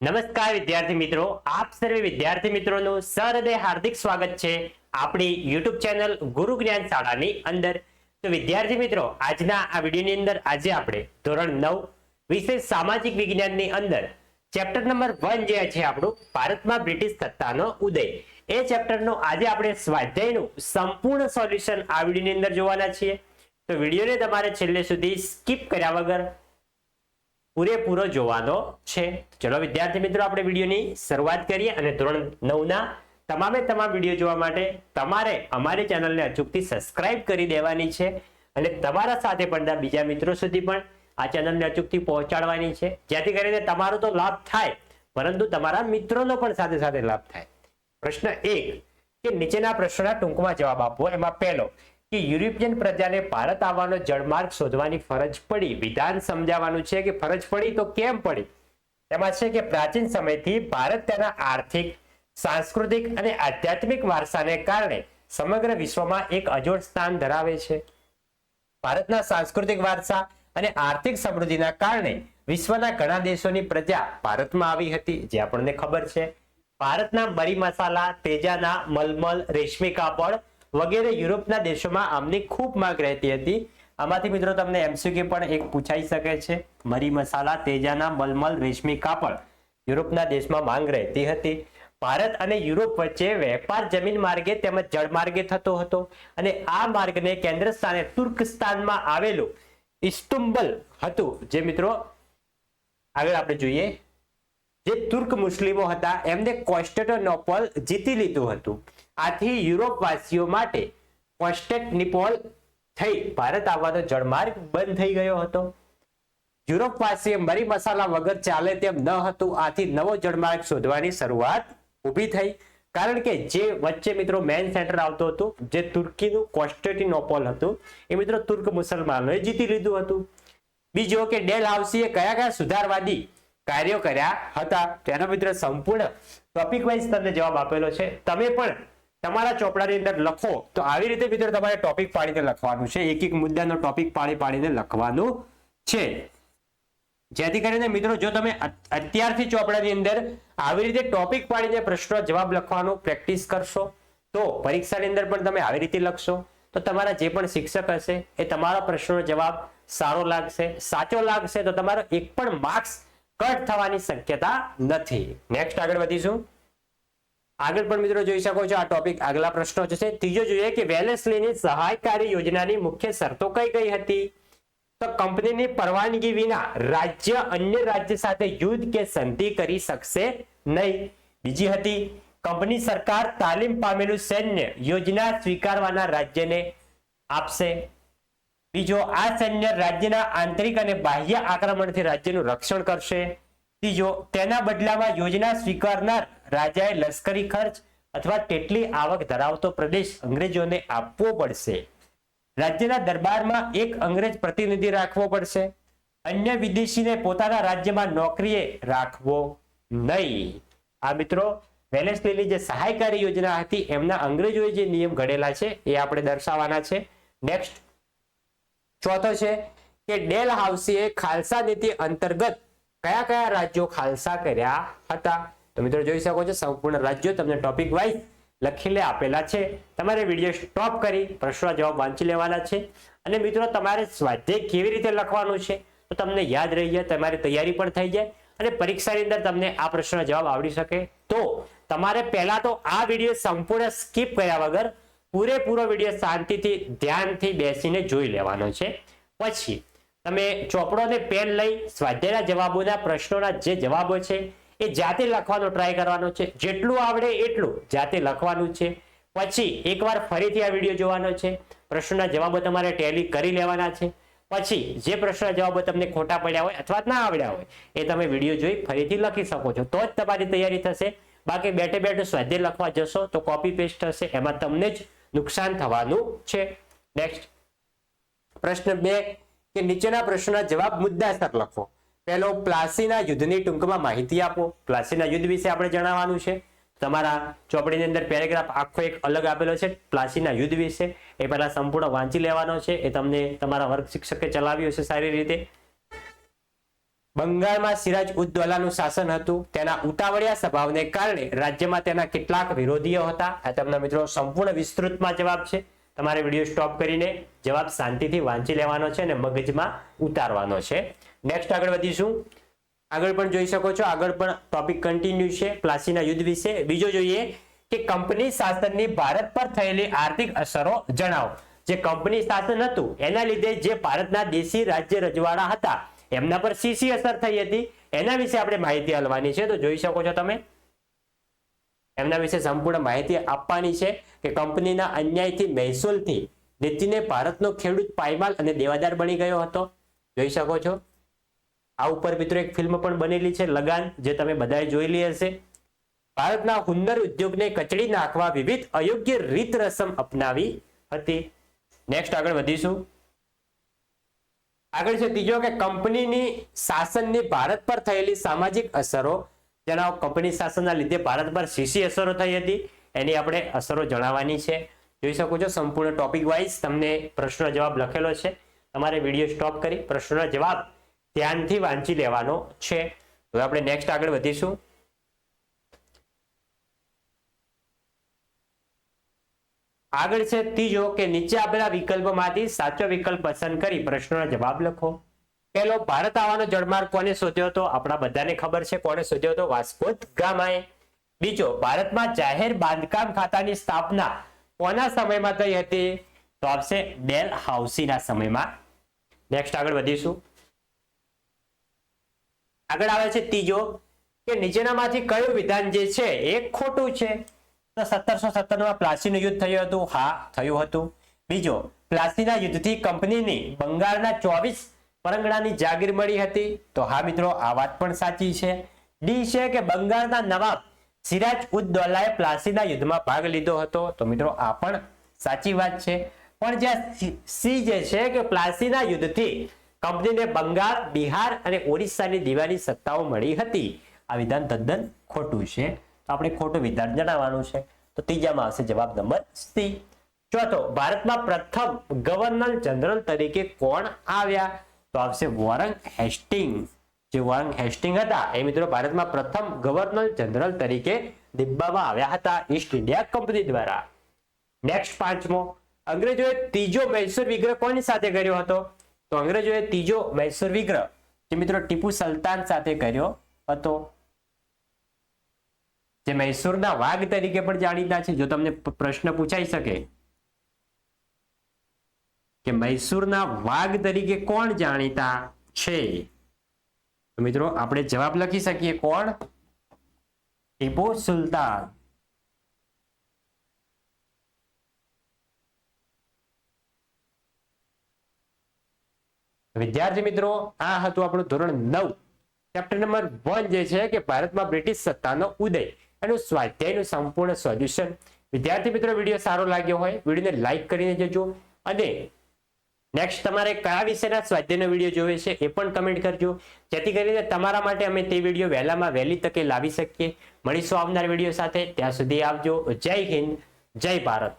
નમસ્કાર વિદ્યાર્થી મિત્રો, આપ સર્વે વિદ્યાર્થી મિત્રોનું સહૃદય હાર્દિક સ્વાગત છે આપણી YouTube ચેનલ ગુરુ જ્ઞાન શાળાની અંદર. તો વિદ્યાર્થી મિત્રો, આજના આ વિડીયોની અંદર આજે આપણે ધોરણ 9 વિષય સામાજિક વિજ્ઞાનની અંદર ચેપ્ટર નંબર 1 જે છે આપણું ભારતમાં બ્રિટિશ સત્તાનો ઉદય, એ ચેપ્ટરનો આજે આપણે સ્વાધ્યાયનું સંપૂર્ણ સોલ્યુશન આ વિડીયોની અંદર જોવાના છીએ. તો વિડીયોને તમારે છેલ્લે સુધી સ્કીપ કર્યા વગર પૂરેપૂરો જોવાનો છે. ચલો વિદ્યાર્થી મિત્રો, આપણે વિડીયોની શરૂઆત કરીએ અને ધોરણ 9ના તમામે તમામ વિડીયો જોવા માટે તમારે અમારી ચેનલને અચૂકથી સબસ્ક્રાઇબ કરી દેવાની છે અને તમારા સાથે પણ બીજા મિત્રો સુધી પણ આ ચેનલને અચૂકથી પહોંચાડવાની છે, જેથી કરીને તમારો તો લાભ થાય પરંતુ તમારા મિત્રોનો પણ સાથે સાથે લાભ થાય. પ્રશ્ન 1 કે નીચેના પ્રશ્નોના ટૂંકમાં જવાબ આપો. એમાં પહેલો કે યુરોપિયન પ્રજાને ભારત આવવાનો જળમાર્ગ શોધવાની ફરજ પડી. વિધાન સમજાવવાનું છે કે ફરજ પડી તો કેમ પડી. એમાં છે કે પ્રાચીન સમયથી ભારત તેના આર્થિક, સાંસ્કૃતિક અને આધ્યાત્મિક વારસાને કારણે સમગ્ર વિશ્વમાં એક અજોડ સ્થાન ધરાવે છે. ભારતના સાંસ્કૃતિક વારસા અને આર્થિક સમૃદ્ધિના કારણે વિશ્વના ઘણા દેશોની પ્રજા ભારતમાં આવી હતી, જે આપણને ખબર છે. ભારતના મરી મસાલા, તેજાના, મલમલ, રેશમી કાપડ વગેરે યુરોપના દેશોમાં આમની ખૂબ માંગ રહેતી હતી. આમાંથી મિત્રો તમને MCQ પણ એક પૂછાઈ શકે છે. મરી મસાલા, તેજાના, મલમલ, રેશમી કાપડ યુરોપના દેશમાં માંગ રહેતી હતી. ભારત અને યુરોપ વચ્ચે વેપાર જમીન માર્ગે તેમજ જળ માર્ગે થતો હતો અને આ માર્ગને કેન્દ્ર સ્થાને તુર્કસ્તાનમાં આવેલું ઇસ્તુંબલ હતું, જે મિત્રો આગળ આપણે જોઈએ, જે તુર્ક મુસ્લિમો હતા એમને કોન્સ્ટેન્ટિનોપલ જીતી લીધું હતું. આથી યુરોપવાસીઓ માટે કોન્સ્ટેન્ટિનોપલ થઈ ભારત આવવાનો જળમાર્ગ બંધ થઈ ગયો હતો. યુરોપવાસીઓ મરી મસાલા વગર ચાલે તેમ ન હતું. આથી નવો જળમાર્ગ શોધવાની શરૂઆત ઊભી થઈ, કારણ કે જે વચ્ચે મિત્રો મેઇન સેન્ટર આવતું હતું, જે તુર્કીનું કોન્સ્ટેન્ટિનોપલ હતું, એ મિત્રો તુર્ક મુસલમાનોએ જીતી લીધું હતું. બીજો કે ડેલહાઉસીએ કયા કયા સુધારવાદી કાર્યો કર્યા હતા, તેનો મિત્રો સંપૂર્ણ ટોપિક વાઇઝ તમને જવાબ આપેલો છે. તમે પણ તમારા ચોપડાની અંદર લખો તો આવી રીતે મિત્રો તમારે ટોપિક પાડીને લખવાનું છે. એક એક મુદ્દાનો ટોપિક પાડીને લખવાનું છે, જેથી કરીને મિત્રો જો તમે અત્યારથી ચોપડાની અંદર આવી રીતે ટોપિક પાડીને પ્રશ્નો જવાબ લખવાનો પ્રેક્ટિસ કરશો તો પરીક્ષાની અંદર પણ તમે આવી રીતે લખશો તો તમારા જે પણ શિક્ષક હશે એ તમારા પ્રશ્નનો જવાબ સારો લાગશે, સાચો લાગશે તો તમારો એક પણ માર્ક્સ કટ થવાની શક્યતા નથી. નેક્સ્ટ આગળ વધીશું. આગળ પણ મિત્રો જોઈ શકો છો આ ટોપિક આગલા પ્રશ્નો છે. ત્રીજો જોઈએ કે વેલેસ્લીની સહાયકારી યોજનાની મુખ્ય શરતો કઈ કઈ હતી. તો કંપનીની પરવાનગી વિના રાજ્ય અન્ય રાજ્ય સાથે યુદ્ધ કે સંધિ કરી શકશે નહીં. બીજી હતી કંપની સરકાર તાલીમ પામેલું સૈન્ય યોજના સ્વીકારવાના રાજ્યને આપશે. બીજો, આ સૈન્ય રાજ્યના આંતરિક અને બાહ્ય આક્રમણથી રાજ્યનું રક્ષણ કરશે. ત્રીજો, તેના બદલામાં યોજના સ્વીકારનાર રાજાએ લશ્કરી ખર્ચ અથવા તેટલી આવક ધરાવતો પ્રદેશ અંગ્રેજોને આપવો પડશે. રાજ્યના દરબારમાં એક અંગ્રેજ પ્રતિનિધિ રાખવો પડશે. અન્ય વિદેશીને પોતાના રાજ્યમાં નોકરીએ રાખવો નહીં. આ મિત્રો વેલેસ્લીની જે સહાયકારી યોજના હતી એમના અંગ્રેજોએ જે નિયમ ઘડેલા છે એ આપણે દર્શાવવાના છે. નેક્સ્ટ ચોથો છે કે ડેલહાઉસીએ ખાલસા નીતિ અંતર્ગત કયા કયા રાજ્યો ખાલસા કર્યા હતા. તો મિત્રો જોઈ શકો છો સંપૂર્ણ રાજ્યો તમને ટોપિક વાઇઝ લખીને આપેલા છે. તમારે વિડીયો સ્ટોપ કરી પ્રશ્નના જવાબ વાંચી લેવાના છે અને મિત્રો તમારે સ્વાધ્યાય કેવી રીતે લખવાનું છે તો તમને યાદ રહી જાય, તમારી તૈયારી પણ થઈ જાય અને પરીક્ષાની અંદર તમને આ પ્રશ્નનો જવાબ આવડી શકે. તો તમારે પહેલા તો આ વિડીયો સંપૂર્ણ સ્કીપ કર્યા વગર પૂરેપૂરો વિડીયો શાંતિથી ધ્યાનથી બેસીને જોઈ લેવાનો છે. પછી તમે ચોપડો અને પેન લઈ સ્વાધ્યાયના જવાબોના પ્રશ્નોના જે જવાબો છે એ જાતે લખવાનો ટ્રાય કરવાનો છે. જેટલું આવડે એટલું જાતે લખવાનું છે. પછી એકવાર ફરીથી આ વિડીયો જોવાનો છે. પ્રશ્નોના જવાબો તમારે ટેલી કરી લેવાના છે. પછી જે પ્રશ્નના જવાબો તમને ખોટા પડ્યા હોય અથવા ના આવડ્યા હોય એ તમે વિડીયો જોઈ ફરીથી લખી શકો છો, તો જ તમારી તૈયારી થશે. બાકી બેઠે બેઠે સ્વાધ્યાય લખવા જશો તો કોપી પેસ્ટ થશે, એમાં તમને જ નુકસાન થવાનું છે. નેક્સ્ટ પ્રશ્ન 2 કે નીચેના પ્રશ્નના જવાબ મુદ્દાસર લખો. પહેલો, પ્લાસીના યુદ્ધની ટૂંકમાં માહિતી આપો. પ્લાસીના યુદ્ધ વિશે આપણે જણાવવાનું છે. તમારા ચોપડીની અંદર પેરેગ્રાફ આખો એક અલગ આપેલો છે પ્લાસીના યુદ્ધ વિશે, એ પહેલા સંપૂર્ણ વાંચી લેવાનો છે. એ તમને તમારા વર્ગ શિક્ષકે ચલાવ્યો છે સારી રીતે. બંગાળમાં સિરાજ ઉદ દૌલાનું શાસન હતું. તેના ઉતાવળિયા સ્વભાવને કારણે રાજ્યમાં તેના કેટલાક વિરોધીઓ હતા. આ તમને મિત્રો સંપૂર્ણ વિસ્તૃતમાં જવાબ છે. તમારે વિડીયો સ્ટોપ કરીને જવાબ શાંતિથી વાંચી લેવાનો છે અને મગજમાં ઉતારવાનો છે. નેક્સ્ટ આગળ વધીશું. આગળ પણ જોઈ શકો છો, આગળ પણ ટોપિક કન્ટિન્યુ છે પ્લાસીના યુદ્ધ વિશે. બીજો જોઈએ કે કંપની શાસનની ભારત પર થયેલી આર્થિક અસરો જણાવો. જે કંપની શાસન હતું એના લીધે જે ભારતના દેશી રાજ્ય રજવાડા હતા એમના પર શી અસર થઈ હતી એના વિશે આપણે માહિતી આપવાની છે. તો જોઈ શકો છો તમે, એમના વિશે સંપૂર્ણ માહિતી આપવાની છે કે કંપનીના અન્યાયથી મહેસૂલથી નીતિને ભારતનો ખેડૂત પાયમાલ અને દેવાદાર બની ગયો હતો. જોઈ શકો છો. આ ઉપર મિત્રો એક ફિલ્મ પણ બનેલી છે લગાન, જે તમે બધાએ જોયેલી હશે. ભારતના હુન્નર ઉદ્યોગને કચડી નાખવા વિવિધ અયોગ્ય રીત રસમ અપનાવી હતી. નેક્સ્ટ આગળ વધીશું. આગળ છે ત્રીજો કે કંપનીની શાસનની ભારત પર થયેલી સામાજિક અસરો જણાવો. કંપની શાસનના લીધે ભારત પર શી અસરો થઈ હતી એની આપણે અસરો જણાવવાની છે. જોઈ શકો છો સંપૂર્ણ ટોપિક વાઇઝ તમને પ્રશ્નનો જવાબ લખેલો છે. તમારે વિડીયો સ્ટોપ કરી પ્રશ્નનો જવાબ ધ્યાનથી વાંચી લેવાનો છે. હવે આપણે નેક્સ્ટ આગળ વધીશું. આગળ છે ત્રીજો કે નીચે આપેલા વિકલ્પોમાંથી સાચો વિકલ્પ પસંદ કરી પ્રશ્નનો જવાબ લખો. પહેલો, ભારત આવવાનો જળમાર્ગ કોને શોધ્યો હતો? આપણા બધાને ખબર છે કોને શોધ્યો હતો, વાસ્કો દ ગામાએ. બીજો, ભારતમાં જાહેર બાંધકામ ખાતાની સ્થાપના કોના સમયમાં થઈ હતી? તો આવશે ડેલ હાઉસીના સમયમાં. નેક્સ્ટ આગળ વધીશું. આગળ આવે છે ત્રીજો કે નીચેનામાંથી કયું વિધાન જે છે એ ખોટું છે? તો 1757માં પ્લાસીનું યુદ્ધ થયું હતું. હા, થયું હતું. બીજો, પ્લાસીના યુદ્ધથી કંપનીની બંગાળના 24 પરંગણાની જાગીર મળી હતી. તો હા મિત્રો, આ વાત પણ સાચી છે. ડી છે કે બંગાળના નવાબ સિરાજ ઉદ દૌલાએ પ્લાસીના યુદ્ધમાં ભાગ લીધો હતો. તો મિત્રો આ પણ સાચી વાત છે. પણ જ્યાં સી જે છે કે પ્લાસીના યુદ્ધથી કંપનીને બંગાળ, બિહાર અને ઓરિસ્સાની દીવાની સત્તાઓ મળી હતી. આ વિધાન તદ્દન ખોટું છે. તો આપણે ખોટું વિધાન જણાવવાનું છે. તો ત્રીજામાં આવશે જવાબ નંબર સી. ચોથો, ભારતમાં પ્રથમ ગવર્નર જનરલ તરીકે કોણ આવ્યા? તો આવશે વોરન હેસ્ટિંગ. જે વોરન હેસ્ટિંગ હતા એ મિત્રો ભારતમાં પ્રથમ ગવર્નર જનરલ તરીકે નિમવામાં આવ્યા હતા ઈસ્ટ ઇન્ડિયા કંપની દ્વારા. નેક્સ્ટ પાંચમો, અંગ્રેજોએ ત્રીજો મૈસૂર વિગ્રહ કોની સાથે કર્યો હતો? તો અંગ્રેજોએ ત્રીજો મૈસૂર વિગ્રહ જે મિત્રો ટીપુ સુલતાન સાથે કર્યો હતો, જે મૈસૂરના વાઘ તરીકે પણ જાણીતા છે. જો તમને પ્રશ્ન પૂછાઈ શકે કે મૈસૂરના વાઘ તરીકે કોણ જાણીતા છે, તો મિત્રો આપણે જવાબ લખી શકીએ કોણ? ટીપુ સુલતાન. વિદ્યાર્થી મિત્રો, આ હતું આપણું ધોરણ 9 ચેપ્ટર નંબર 1 જે છે કે ભારતમાં બ્રિટિશ સત્તાનો ઉદય એનું સ્વાધ્યાયનું સંપૂર્ણ સોલ્યુશન. વિદ્યાર્થી મિત્રો, વિડીયો સારો લાગ્યો હોય વિડીયોને લાઈક કરીને જજો અને નેક્સ્ટ તમારે કયા વિષયના સ્વાધ્યાયનો વિડીયો જોવે છે એ પણ કમેન્ટ કરજો, જેથી કરીને તમારા માટે અમે તે વિડીયો વહેલામાં વહેલી તકે લાવી શકીએ. મળીશું આવનાર વિડીયો સાથે. ત્યાં સુધી આવજો. જય હિન્દ, જય ભારત.